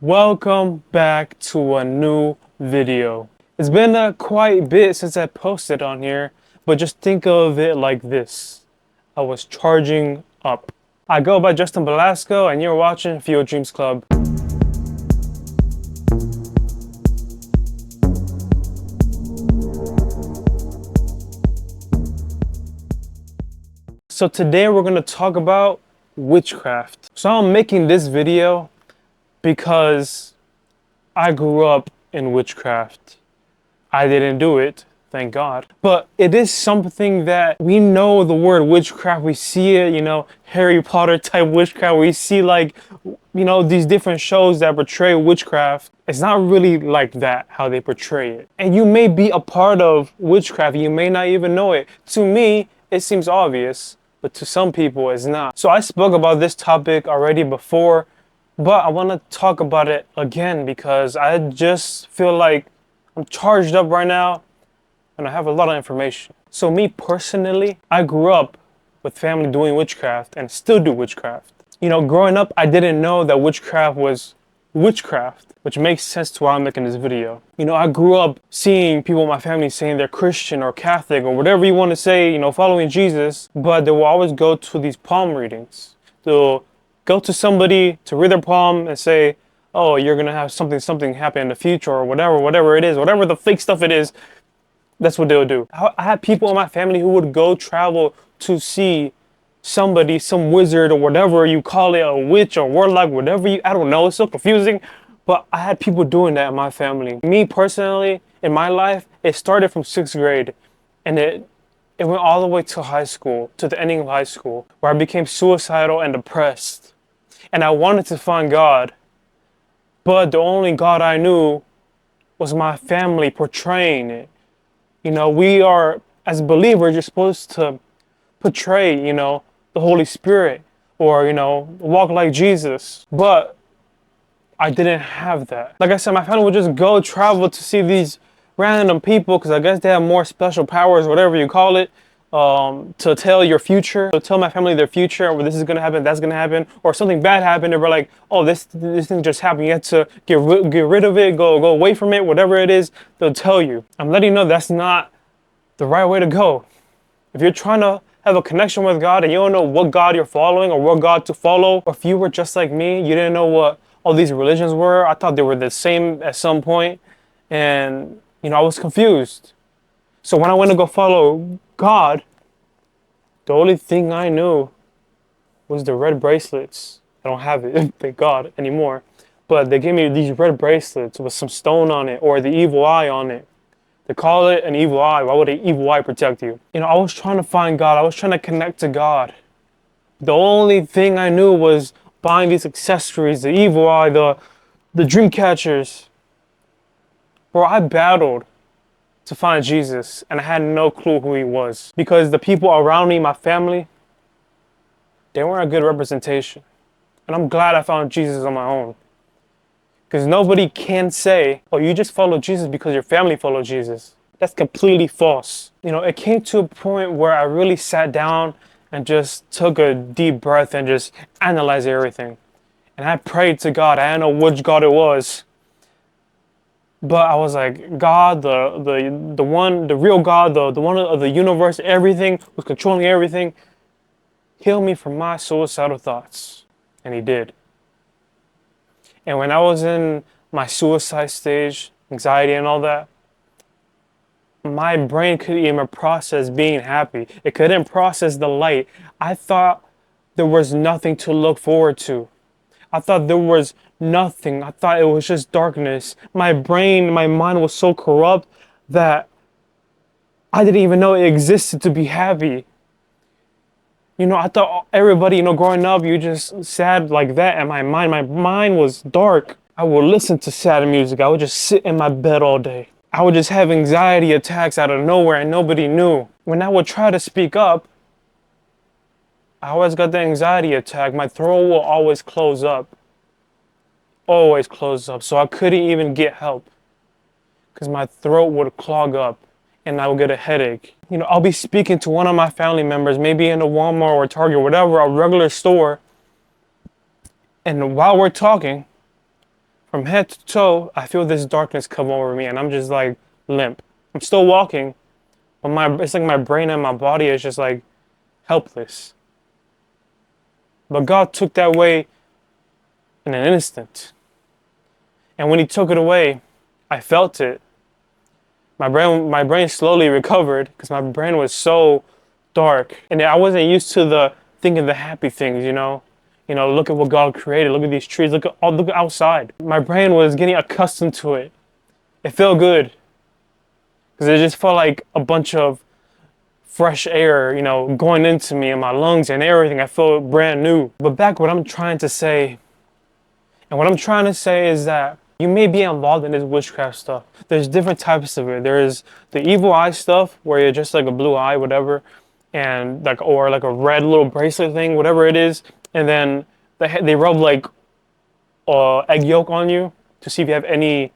Welcome back to a new video. It's been quite a bit since I posted on here, but just think of it like this. I was charging up. I go by Justin Velasco and you're watching Field Dreams Club. So today we're going to talk about witchcraft. So I'm making this video because I grew up in witchcraft. I didn't do it, thank God. But it is something that we know the word witchcraft. We see it, Harry Potter type witchcraft. We see these different shows that portray witchcraft. It's not really like that, how they portray it. And you may be a part of witchcraft. You may not even know it. To me, it seems obvious, but to some people it's not. So I spoke about this topic already before, but I want to talk about it again because I just feel like I'm charged up right now and I have a lot of information. So me personally, I grew up with family doing witchcraft and still do witchcraft. Growing up, I didn't know that witchcraft was witchcraft, which makes sense to why I'm making this video. I grew up seeing people in my family saying they're Christian or Catholic or whatever you want to say, following Jesus, but they will always go to these palm readings. They'll go to somebody to read their palm and say, oh, you're going to have something happen in the future or whatever it is, whatever the fake stuff it is, that's what they'll do. I had people in my family who would go travel to see somebody, some wizard or whatever you call it, a witch or warlock, I don't know, it's so confusing. But I had people doing that in my family. Me personally, in my life, it started from 6th grade and it went all the way to high school, to the ending of high school, where I became suicidal and depressed. And I wanted to find God, but the only God I knew was my family portraying it. We are, as believers, you're supposed to portray, the Holy Spirit or, walk like Jesus. But I didn't have that. Like I said, my family would just go travel to see these random people because I guess they have more special powers, whatever you call it, to tell your future, to tell my family their future, or this is going to happen, that's going to happen, or something bad happened, and we're like, oh, this thing just happened, you have to get rid of it, go away from it, whatever it is, they'll tell you. I'm letting you know that's not the right way to go. If you're trying to have a connection with God and you don't know what God you're following or what God to follow, or if you were just like me, you didn't know what all these religions were, I thought they were the same at some point, and, I was confused. So when I went to go follow God, the only thing I knew was the red bracelets. I don't have it, thank God, anymore. But they gave me these red bracelets with some stone on it or the evil eye on it. They call it an evil eye. Why would an evil eye protect you? I was trying to find God. I was trying to connect to God. The only thing I knew was buying these accessories, the evil eye, the dream catchers. Bro, I battled to find Jesus, and I had no clue who he was. Because the people around me, my family, they weren't a good representation. And I'm glad I found Jesus on my own. Because nobody can say, oh, you just follow Jesus because your family followed Jesus. That's completely false. It came to a point where I really sat down and just took a deep breath and just analyzed everything. And I prayed to God. I didn't know which God it was. But I was like, God, the one, the real God, the one of the universe, everything, was controlling everything, heal me from my suicidal thoughts. And he did. And when I was in my suicide stage, anxiety and all that, my brain couldn't even process being happy. It couldn't process the light. I thought there was nothing to look forward to. I thought there was nothing. I thought it was just darkness. My brain, my mind was so corrupt that I didn't even know it existed to be happy. I thought everybody, growing up, you just sad like that. And my mind was dark. I would listen to sad music. I would just sit in my bed all day. I would just have anxiety attacks out of nowhere and nobody knew. When I would try to speak up, I always got the anxiety attack. My throat will always close up. Always close up. So I couldn't even get help because my throat would clog up and I would get a headache. I'll be speaking to one of my family members, maybe in a Walmart or Target, whatever, a regular store. And while we're talking, From head to toe, I feel this darkness come over me and I'm just like limp. I'm still walking, but it's like my brain and my body is just like helpless. But God took that away in an instant. And when he took it away, I felt it. My brain slowly recovered because my brain was so dark. And I wasn't used to the thinking the happy things, you know? You know, look at what God created. Look at these trees. Look outside. My brain was getting accustomed to it. It felt good because it just felt like a bunch of fresh air, you know, going into me and my lungs and everything. I felt brand new. But back what I'm trying to say, and what I'm trying to say is that you may be involved in this witchcraft stuff. There's different types of it. There's the evil eye stuff where you're just like a blue eye, whatever, and like or like a red little bracelet thing, whatever it is, and then they rub like egg yolk on you to see if you have any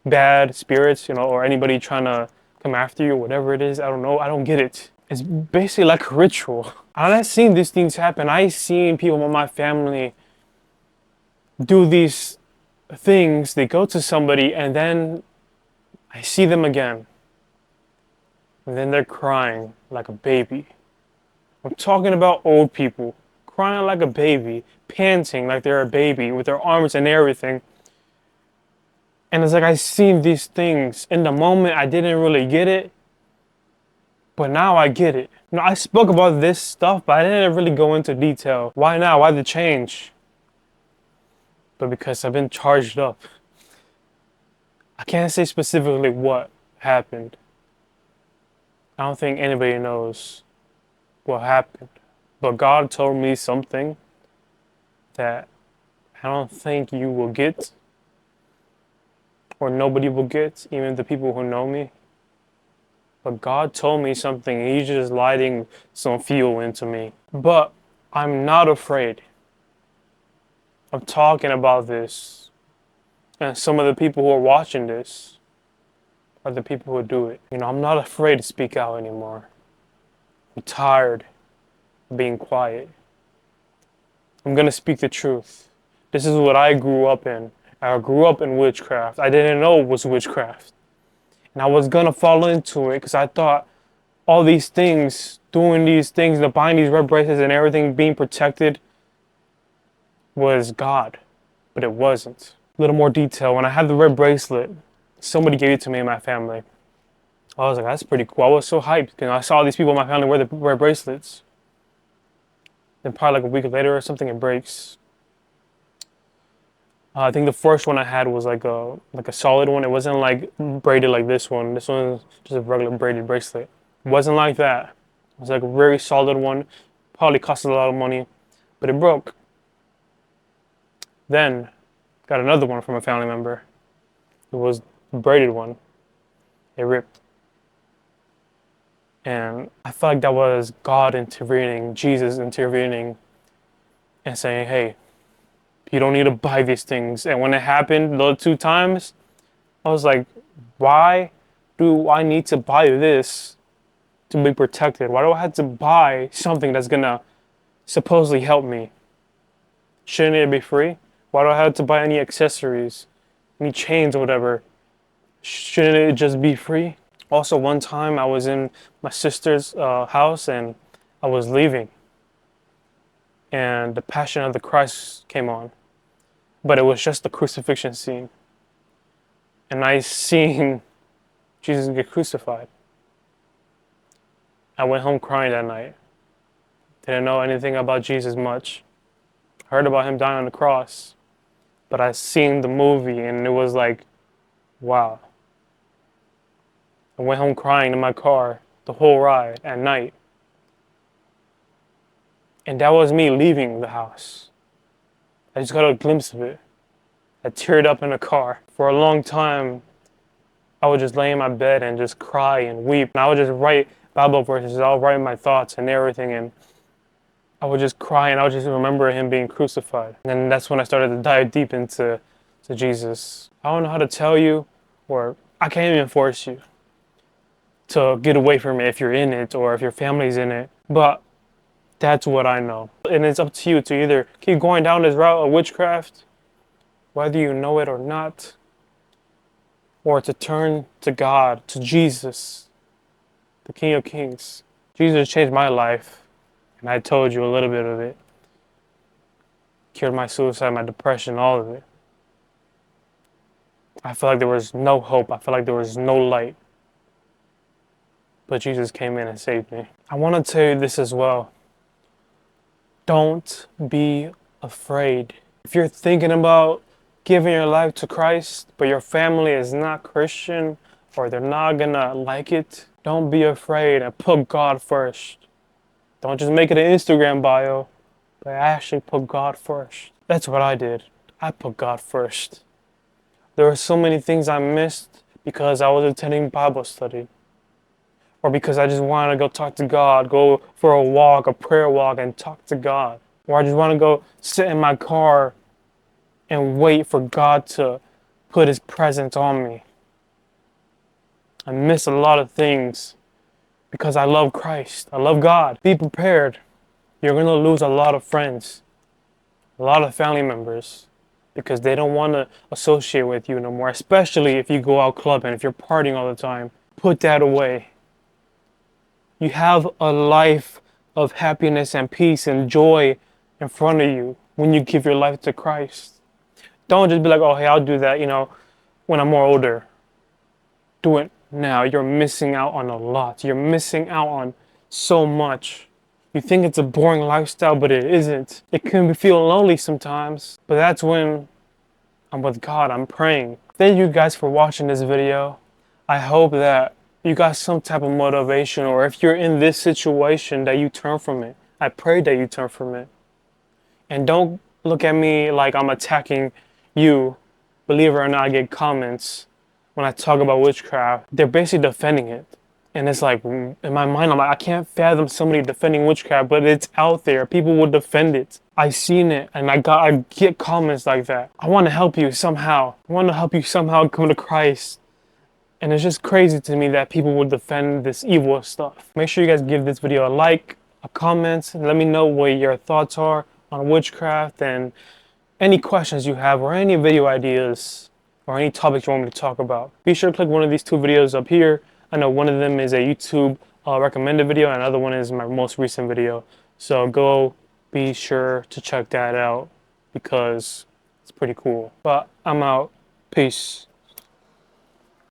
bad spirits, you know, or anybody trying to come after you, whatever it is. I don't know. I don't get it. It's basically like a ritual. And I've seen these things happen. I've seen people in my family do these things. They go to somebody and then I see them again. And then they're crying like a baby. I'm talking about old people crying like a baby, panting like they're a baby with their arms and everything. And it's like I seen these things. In the moment, I didn't really get it. But now I get it. You know, I spoke about this stuff, but I didn't really go into detail. Why now? Why the change? But because I've been charged up. I can't say specifically what happened. I don't think anybody knows what happened. But God told me something that I don't think you will get. Or nobody will get, even the people who know me. But God told me something. He's just lighting some fuel into me. But I'm not afraid of talking about this. And some of the people who are watching this are the people who do it. You know, I'm not afraid to speak out anymore. I'm tired of being quiet. I'm going to speak the truth. This is what I grew up in. I grew up in witchcraft. I didn't know it was witchcraft. And I was going to fall into it because I thought all these things, doing these things, buying these red bracelets and everything, being protected was God. But it wasn't. A little more detail. When I had the red bracelet, somebody gave it to me in my family. I was like, that's pretty cool. I was so hyped. You know, I saw these people in my family wear the red bracelets. Then probably like a week later or something, it breaks. I think the first one I had was like a solid one. It wasn't like braided like this one. This one was just a regular braided bracelet. It wasn't like that. It was like a very solid one. Probably cost a lot of money, but it broke. Then got another one from a family member. It was a braided one. It ripped. And I felt like that was God intervening, Jesus intervening and saying, hey, you don't need to buy these things. And when it happened the 2 times, I was like, why do I need to buy this to be protected? Why do I have to buy something that's gonna supposedly help me? Shouldn't it be free? Why do I have to buy any accessories, any chains or whatever? Shouldn't it just be free? Also, one time I was in my sister's house and I was leaving. And the Passion of the Christ came on. But it was just the crucifixion scene. And I seen Jesus get crucified. I went home crying that night. Didn't know anything about Jesus much. Heard about him dying on the cross. But I seen the movie and it was like, wow. I went home crying in my car the whole ride at night. And that was me leaving the house. I just got a glimpse of it. I teared up in the car. For a long time, I would just lay in my bed and just cry and weep. And I would just write Bible verses. I would write my thoughts and everything. And I would just cry and I would just remember him being crucified. And that's when I started to dive deep into Jesus. I don't know how to tell you, or I can't even force you to get away from it if you're in it or if your family's in it. But that's what I know. And it's up to you to either keep going down this route of witchcraft whether you know it or not, or to turn to God, to Jesus, the King of Kings. Jesus changed my life, and I told you a little bit of it. Cured my suicide, my depression, all of it. I felt like there was no hope. I felt like there was no light. But Jesus came in and saved me. I want to tell you this as well. Don't be afraid. If you're thinking about giving your life to Christ, but your family is not Christian or they're not gonna like it, don't be afraid and put God first. Don't just make it an Instagram bio, but actually put God first. That's what I did. I put God first. There were so many things I missed because I was attending Bible study. Or because I just wanted to go talk to God, go for a walk, a prayer walk, and talk to God. Or I just want to go sit in my car and wait for God to put His presence on me. I miss a lot of things because I love Christ. I love God. Be prepared. You're going to lose a lot of friends, a lot of family members, because they don't want to associate with you no more, especially if you go out clubbing, if you're partying all the time. Put that away. You have a life of happiness and peace and joy in front of you when you give your life to Christ. Don't just be like, oh, hey, I'll do that, when I'm more older. Do it now. You're missing out on a lot. You're missing out on so much. You think it's a boring lifestyle, but it isn't. It can feel lonely sometimes, but that's when I'm with God. I'm praying. Thank you guys for watching this video. I hope that you got some type of motivation, or if you're in this situation, that you turn from it. I pray that you turn from it. And don't look at me like I'm attacking you. Believe it or not, I get comments when I talk about witchcraft. They're basically defending it. And it's like, in my mind, I'm like, I can't fathom somebody defending witchcraft, but it's out there. People will defend it. I seen it, and I get comments like that. I want to help you somehow. I want to help you somehow come to Christ. And it's just crazy to me that people would defend this evil stuff. Make sure you guys give this video a like, a comment, and let me know what your thoughts are on witchcraft and any questions you have or any video ideas or any topics you want me to talk about. Be sure to click one of these two videos up here. I know one of them is a YouTube recommended video and another one is my most recent video. So go be sure to check that out because it's pretty cool. But I'm out. Peace.